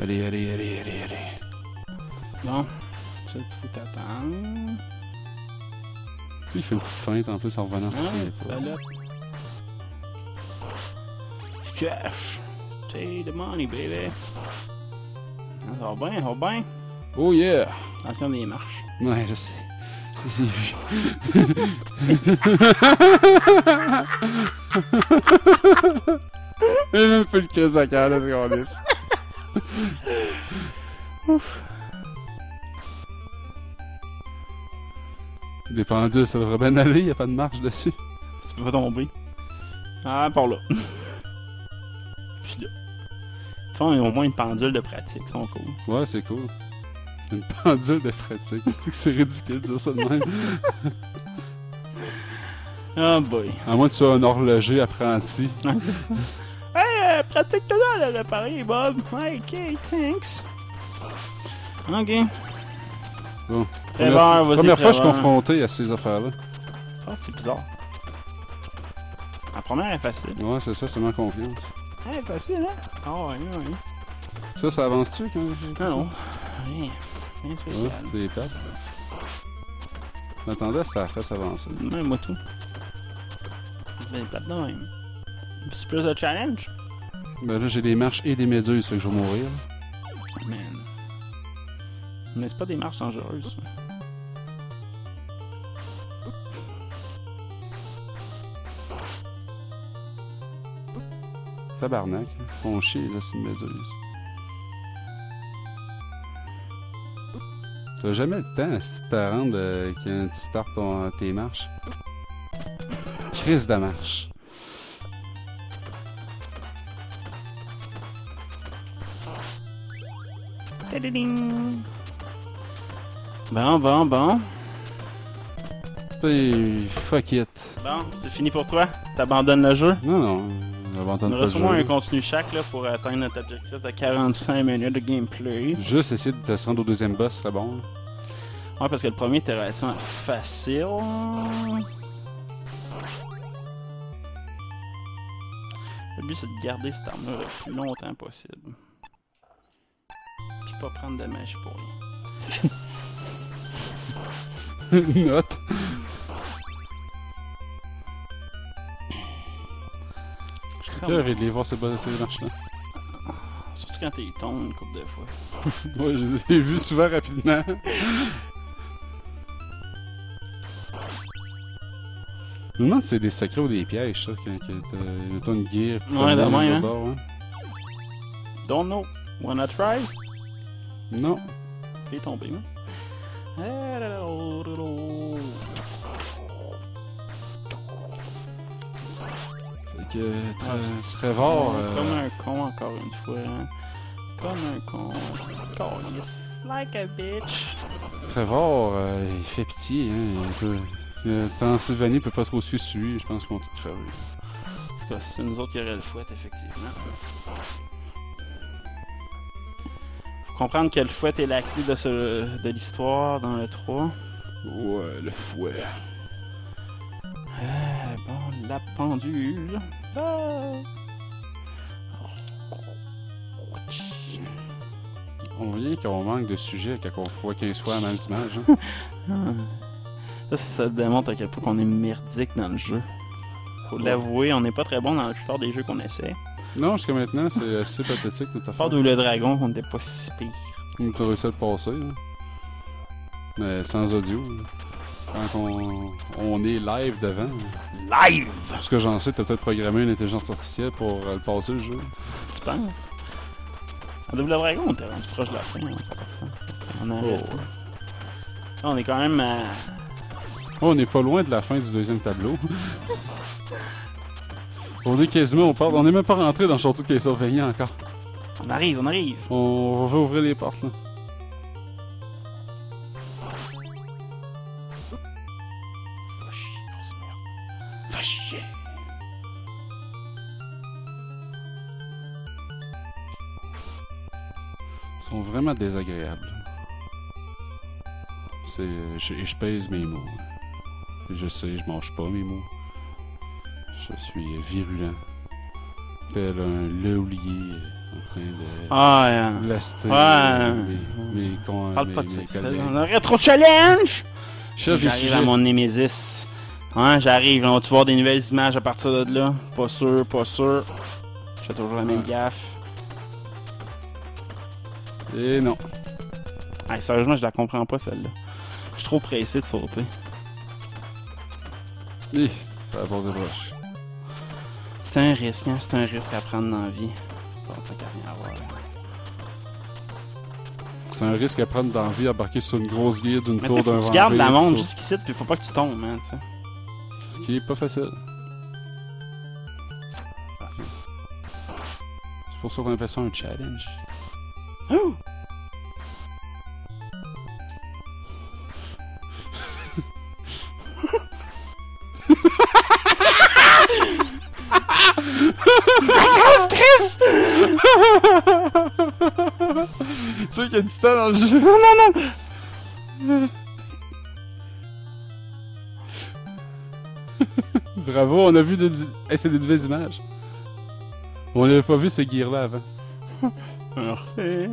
Allez.
Bon, ça te faut t'attendre.
Tu sais, il fait une petite feinte en plus en revenant.
Salope. Cash! Take the money, baby! Ça va bien.
Oh yeah!
Attention des marches.
Ouais, je sais. C'est vu. J'ai même fait le crise à cœur, là, ce Ouf. Des pendules, ça devrait bien aller, y a pas de marche dessus.
Tu peux pas tomber. Ah, par là. Puis là. Ils font au moins une pendule de pratique, ils sont cool.
Ouais, c'est cool. Une pendule de pratique. C'est que c'est ridicule de dire ça de même.
Oh boy.
À moins que tu sois un horloger apprenti.
Ouais, c'est ça. Hey, pratique-toi dans le réparer, Bob. Ouais, ok, thanks. Ok.
Bon.
Trevor, vas-y,
Première fois que je suis
Trevor.
confronté à ces affaires-là.
Ah, c'est bizarre. La première est facile.
Ouais, c'est ça, c'est ma confiance.
Elle est facile, hein? Ah, ouais.
Ça avance-tu quand
Non. Rien. Rien de spécial.
Ouais, des plates. Je m'attendais à ce que ça fasse avancer.
Même moi tout. Ben, plate de même. C'est plus de challenge.
Ben là, j'ai des marches et des méduses, fait que je vais mourir.
Man. Mais c'est pas des marches dangereuses.
Tabarnak, ils font chier, là, c'est une méduse. T'as jamais le temps, si tu te rends quand tu startes tes marches. Crise de marche.
Tadading. Bon.
Puis, fuck it.
Bon, c'est fini pour toi? T'abandonnes le jeu?
Non, j'abandonne
On
pas le
aura sûrement un
jeu.
contenu chaque là, pour atteindre notre objectif de 45 minutes de gameplay.
Juste essayer de te rendre au deuxième boss serait bon. Là.
Ouais, parce que le premier était relativement facile. Le but, c'est de garder cette arme-là le plus longtemps possible. Puis pas prendre de mèche pour rien.
Note. Je suis curieux de les voir ces marches-là.
Surtout quand t'es tombé une couple de fois.
Ouais, je les ai vus souvent rapidement. Je me demande si c'est des secrets ou des pièges, ça, quand t'as une gear.
Ouais, de même, hein.
Bord, hein.
Don't know. Wanna try?
Non.
Il est tombé, hein?
Fait que Trevor.
Comme un con, encore une fois. Hein. Comme un con. Calice. Like a bitch.
Trevor, il fait pitié, hein. Transylvanie peut pas trop suivre sur lui, je pense qu'ils vont tout crever.
En tout cas, c'est nous autres qui auraient le fouet, effectivement. Faut comprendre que le fouet est la clé de l'histoire dans le 3.
Ouais, le fouet.
Bon, la pendule. Ah.
On vient qu'on manque de sujets quand on voit 15 fois la même image. Hein.
Ça démontre à quel point on est merdique dans le jeu. Faut l'avouer, on n'est pas très bon dans la plupart des jeux qu'on essaie.
Non, jusqu'à maintenant, c'est assez pathétique notre
À part
affaire.
de le dragon, on n'était pas si pire.
On a réussi à le passer. Là. Mais sans audio. Là. Quand on est live devant.
Live!
Tout ce que j'en sais, t'as peut-être programmé une intelligence artificielle pour le passer le jeu.
Tu penses? En Double Dragon, on était rendu proche de la fin, en fait. On a arrêté.
Oh.
Là, on est quand même à...
Oh, on n'est pas loin de la fin du deuxième tableau. On est quasiment, on est même pas rentré dans le château de Castlevania encore.
On arrive.
On va ouvrir les portes là.
Va chier, grosse merde. Va chier.
Ils sont vraiment désagréables. Je pèse mes mots. Je sais, je mange pas mes mots. Je suis virulent. Tel un leoulier en train de
Ah,
blaster
ouais. Parle pas de ça.
collègues.
On aurait trop de challenge!
Cherche des
J'arrive
sujets.
à mon Némésis. Hein, j'arrive. On va-tu voir des nouvelles images à partir de là? Pas sûr. Je fais toujours la même gaffe.
Et non.
Hey, sérieusement, je la comprends pas celle-là. Je suis trop pressé de sauter.
Ça va pas de broche.
C'est un risque, hein? C'est un risque à prendre dans la vie. Pas tant qu'à rien avoir.
C'est un risque à prendre dans la vie, embarquer sur une grosse guide d'une
Mais
tour
tu sais,
d'un
faut que tu gardes la
vampire,
montre
ça.
jusqu'ici, puis faut pas que tu tombes, hein, tu sais.
Ce qui est pas facile. C'est pour ça qu'on appelle ça un challenge.
Oh! Chris!
Tu sais qu'il y a du temps dans le jeu.
Non!
Bravo, on a vu c'est des nouvelles images. On n'avait pas vu ces gears-là avant.
Parfait.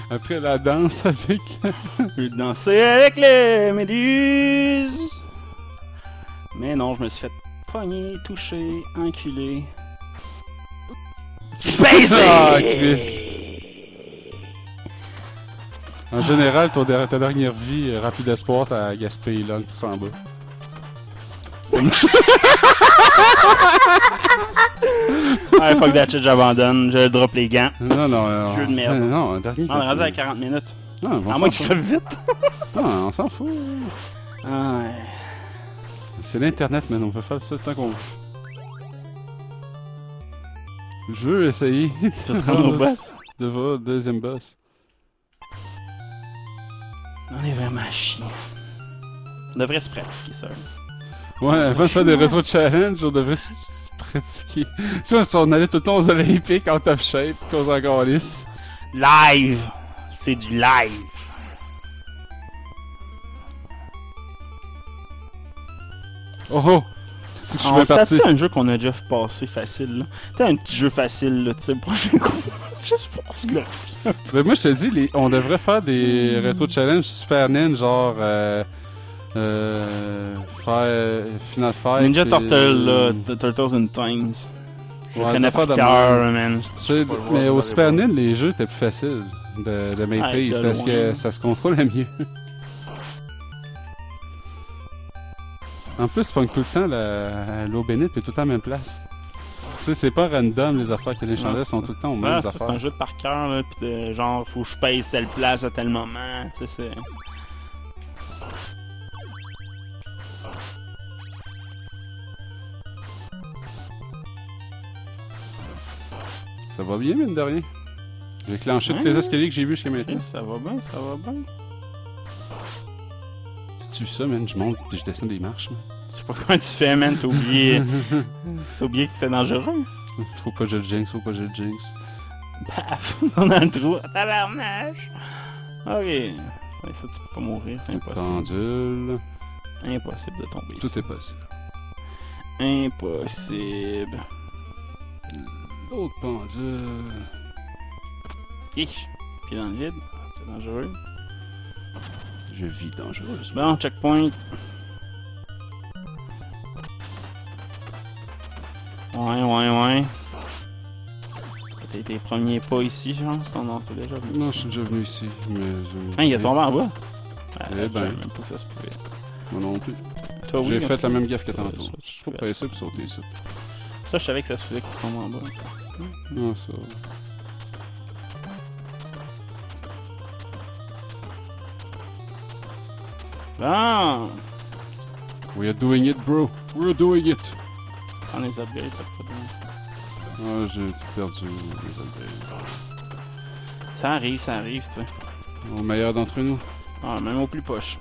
Après la danse avec...
Je vais danser avec les méduses. Mais non, je me suis fait pogner, toucher, enculer.
Ah, Chris! En général, ta dernière vie, rapide espoir, t'as gaspillé là, tout en bas.
Ouais, fuck that shit, j'abandonne. Je drop les gants.
Non.
Jeu de merde.
Non, un dernier.
On est rendu à 40 minutes.
Non,
À moins que tu crèves vite.
Non, on s'en fout.
Ah, ouais.
C'est l'Internet, mais on peut faire ça le temps qu'on veut. Je veux essayer.
Tu te rends au boss.
De votre deuxième boss.
On est vraiment à chier. On devrait se pratiquer ça.
Ouais, avant de faire des rétro challenge, on devrait se pratiquer. Tu vois, si on allait tout le temps aux Olympiques en top shape, qu'on s'en calisse.
Live! C'est du live!
Oh! C'est que je vais partir.
C'est un jeu qu'on a déjà passé facile, là. Tu sais, un petit jeu facile, là, tu sais, le prochain coup. Juste pour se le
Ben, moi, je te dis, on devrait faire des rétro challenge Super Nin, genre. Final Fight.
Ninja Turtle, là, The Turtles in Times. Je
Ouais,
connais
ça fait
par
de
cœur, man.
Mais au Super Nin, les jeux étaient plus faciles de maîtrise
de
parce
loin.
que ça se contrôlait mieux. En plus, tu pognes tout le temps l'eau bénite et tout le temps à la même place. Tu sais, c'est pas random les affaires que les chandelles sont tout le temps aux mêmes
C'est
affaires.
un jeu de par cœur, là, pis de genre, faut que je pèse telle place à tel moment, tu sais, c'est...
Ça va bien, mine de rien. J'ai clenché tous les escaliers que j'ai vus jusqu'à maintenant.
Ça va bien, ça va bien.
Tu ça, man? Je monte et je descends des marches, man.
Je sais pas comment tu fais, man, t'as oublié... T'as oublié que c'était dangereux.
Faut pas que je le jinx, faut pas que je le jinx.
Paf! On a le trou. Tabarnage! Ok. Ouais, ça, tu peux pas mourir, c'est impossible.
Pendule.
Impossible de tomber ici.
Tout est possible.
Impossible.
L'autre pendule.
Ich. Pied dans le vide. C'est dangereux.
Je vis dangereusement.
Bon, checkpoint. Ouais. T'as tes premiers pas ici, genre? Non, t'es déjà venu.
Non, je suis déjà venu ici, mais...
Ah, il est tombé en bas?
Eh
Je savais
ben.
même pas que ça se pouvait.
Moi non plus.
Toi, oui,
J'ai fait
ok.
la même gaffe que tantôt.
Ça,
Je suis pas pressé pour sauter ça.
Ça, je savais que ça se pouvait qu'il se tombe en bas.
Non, ça...
Bon!
We are doing it, bro. We're doing it.
Prends les upgrades, pas de...
Ah, j'ai perdu les upgrades.
Ça arrive, tu sais.
Au meilleur d'entre nous.
Ah, même au plus poche.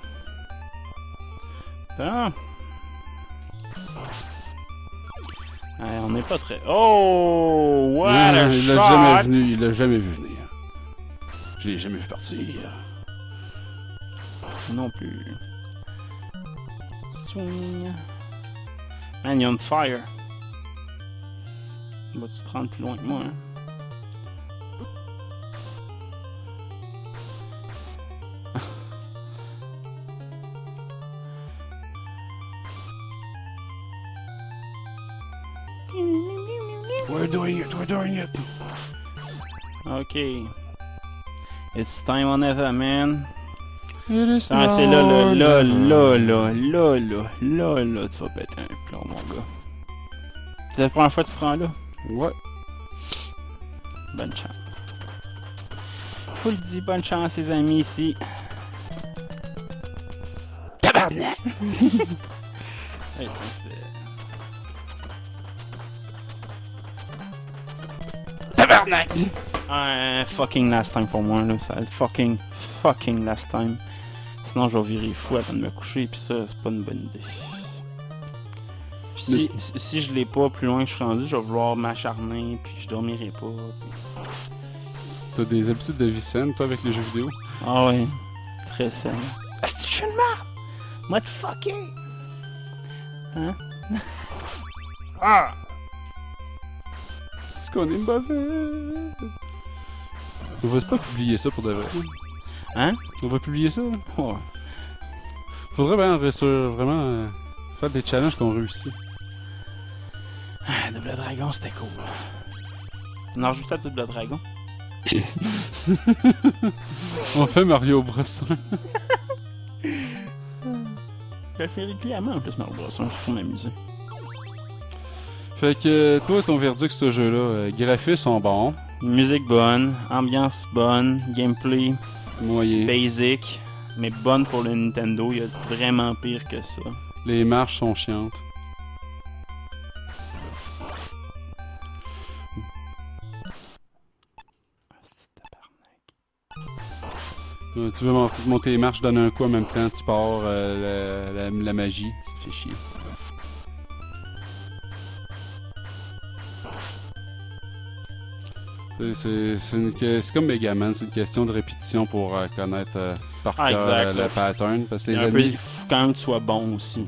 Bon. Ouais, on n'est pas très... Oh! What a
il
shot!
l'a jamais venu, il l'a jamais vu venir. Je l'ai jamais vu partir.
Non plus. Swing. Man, you're on fire. Vas-tu te rendre plus loin que moi, hein?
We're doing it, we're doing it.
Ok. It's time on ever, man.
It is
Ah, c'est là, tu vas péter un plomb, mon gars. C'est la première fois que tu te rends là?
Ouais.
Bonne chance. Faut le dire, bonne chance, les amis, ici. Tabarnak! Hey, tabarnak! Fucking last time pour moi, là. Ça, fucking last time. Sinon, je vais virer fou avant de me coucher, pis ça, c'est pas une bonne idée. Pis si je l'ai pas plus loin que je suis rendu, je vais vouloir m'acharner, puis je dormirai pas. Pis...
T'as des habitudes de vie saine, toi, avec les jeux vidéo?
Ah ouais, très saine. Est-ce que je suis une merde? Motherfucker! Hein? Ah!
C'est qu'on est mauvais. On va pas publier ça pour de vrai.
Hein?
On va publier ça, là?
Ouais.
Faudrait bien vraiment Faire des challenges qu'on réussit.
Ah, Double Dragon, c'était cool. On a rajouté à Double Dragon.
On fait Mario Bros.
J'ai fait régulièrement en plus Mario Bros. Je trouve m'amuser.
Fait que toi, ton verdict sur ce jeu-là, graphismes sont bons.
Musique bonne, ambiance bonne, gameplay
Moyen.
basic, mais bonne pour le Nintendo. Il y a vraiment pire que ça.
Les marches sont chiantes. Tu veux monter les marches, donner un coup en même temps, tu pars la magie, ça fait chier. C'est comme Megaman, c'est une question de répétition pour connaître par cœur le pattern. Parce que les ennemis...
Il faut quand même que tu sois bon aussi.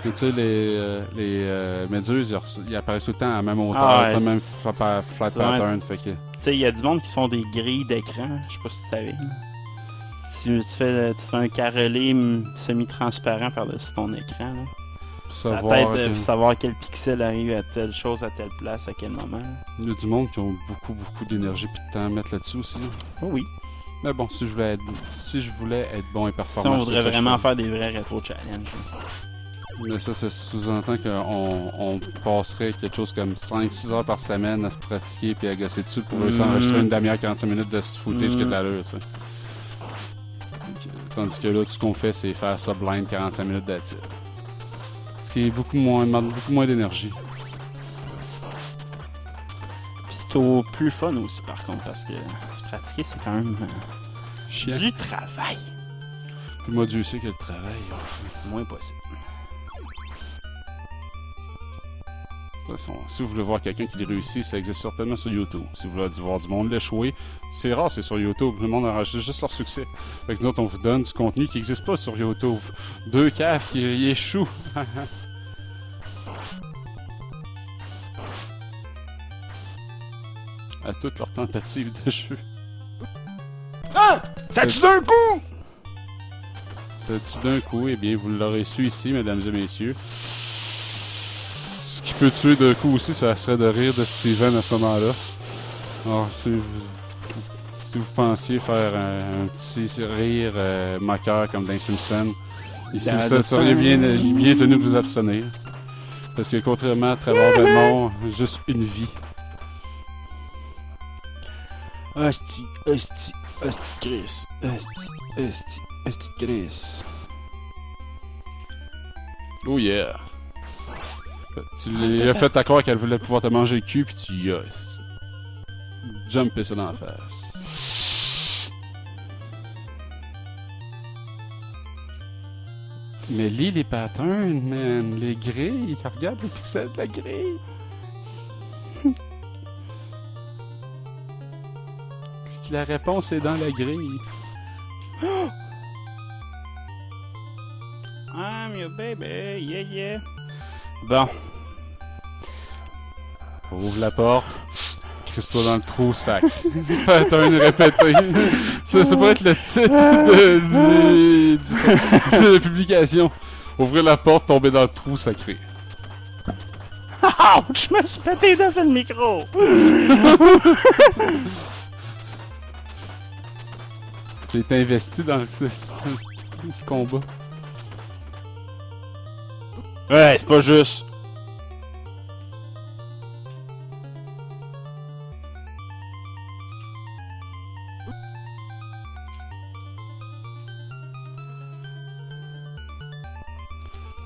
Et tu sais, les méduses, ils apparaissent tout le temps à la même hauteur, le même flat pattern. Fait que...
Tu sais, il y a du monde qui font des grilles d'écran, je sais pas si tu savais. Tu fais un carrelé semi-transparent par-dessus ton écran. Là. Ça t'aide de savoir quel pixel arrive à telle chose, à telle place, à quel moment.
Il y a du monde qui ont beaucoup d'énergie et de temps à mettre là-dessus aussi.
Oh oui.
Mais bon, si je voulais être bon et performant...
Si on voudrait vraiment faire des vrais rétro-challenges.
Mais ça sous-entend qu'on passerait quelque chose comme 5-6 heures par semaine à se pratiquer et à gosser dessus pour réussir à enregistrer une demi-heure, 45 minutes de footage qui a de l'allure, ça. Tandis que là, tout ce qu'on fait, c'est faire ça blind 45 minutes d'attitude. Ce qui est demande beaucoup moins d'énergie.
Puis c'est au plus fun aussi, par contre, parce que se pratiquer, c'est quand même
chiant.
Du travail.
Puis moi, Dieu sait que le travail...
Moins possible.
De toute façon, si vous voulez voir quelqu'un qui réussit, ça existe certainement sur YouTube. Si vous voulez voir du monde l'échouer, c'est rare, c'est sur YouTube. Le monde enregistre juste leur succès. Fait que nous autres, on vous donne du contenu qui n'existe pas sur YouTube. 2 caves qui échouent. À toutes leurs tentatives de jeu.
Ah! Ça tue d'un coup!
Ça tue d'un coup, eh bien, vous l'aurez su ici, mesdames et messieurs. Ce qui peut tuer d'un coup aussi, ça serait de rire de Steven à ce moment-là. Alors, si vous pensiez faire un petit rire moqueur comme dans Simpson, ici vous seriez bien tenu de vous abstenir. Parce que contrairement à Trevor Belmont, juste une vie.
Hostie Chris. Hostie Chris.
Oh yeah. Tu lui as fait à croire qu'elle voulait pouvoir te manger le cul, puis tu as jumpé ça dans la face. Mais lis les patterns, man. Les grilles. Regarde les pixels de la grille. La réponse est dans la grille.
I'm your baby, yeah yeah. Bon.
Ouvre la porte. Crisse-toi dans le trou, sac. Pattern répété. Ça pourrait être le titre de la publication. Ouvrir la porte, tomber dans le trou, sacré.
Ouch! Je me suis pété dans le micro!
J'ai été investi dans le combat.
Ouais, c'est pas juste.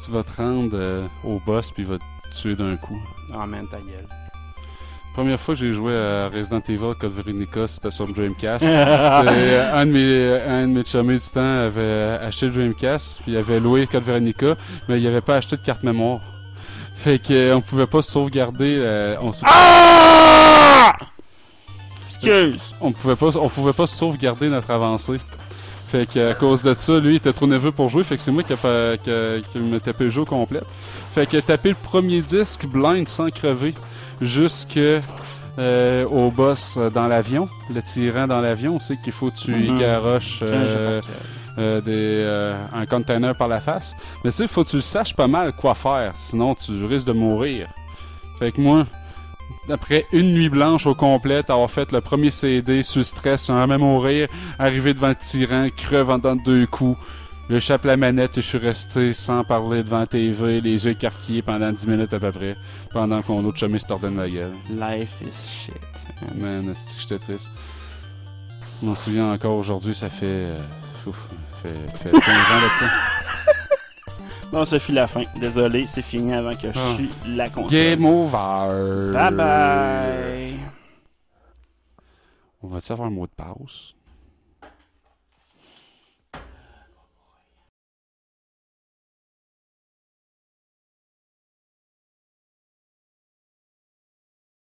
Tu vas te rendre au boss puis il va te tuer d'un coup.
Oh man, ta gueule.
Première fois que j'ai joué à Resident Evil Code Veronica, c'était sur le Dreamcast. Un de mes chummies du temps avait acheté le Dreamcast, puis il avait loué Code Veronica, mais il avait pas acheté de carte mémoire. Fait qu'on pouvait pas sauvegarder.
Excuse!
On pouvait pas sauvegarder notre avancée. Fait qu'à cause de ça, lui, il était trop nerveux pour jouer. Fait que c'est moi qui me tapé le jeu au complet. Fait que taper le premier disque blind sans crever au boss dans l'avion. Le tyran dans l'avion, on sait qu'il faut que tu y garoches un container par la face. Mais tu sais, faut que tu le saches pas mal quoi faire, sinon tu risques de mourir. Fait que moi, après une nuit blanche au complet, avoir fait le premier CD sous stress, sans jamais mourir, arriver devant le tyran, creve en dedans de 2 coups, j'échappe la manette et je suis resté sans parler devant la TV, les yeux écarquillés pendant 10 minutes à peu près, pendant qu'on autre chemin se tordait de ma gueule.
Life is shit.
Man, est-ce que j'étais triste. Je m'en souviens encore aujourd'hui, ça fait... fait 15 ans de ça.
Bon, ça fit la fin. Désolé, c'est fini avant que je suis la console.
Game over!
Bye bye!
On va-tu avoir un mot de passe?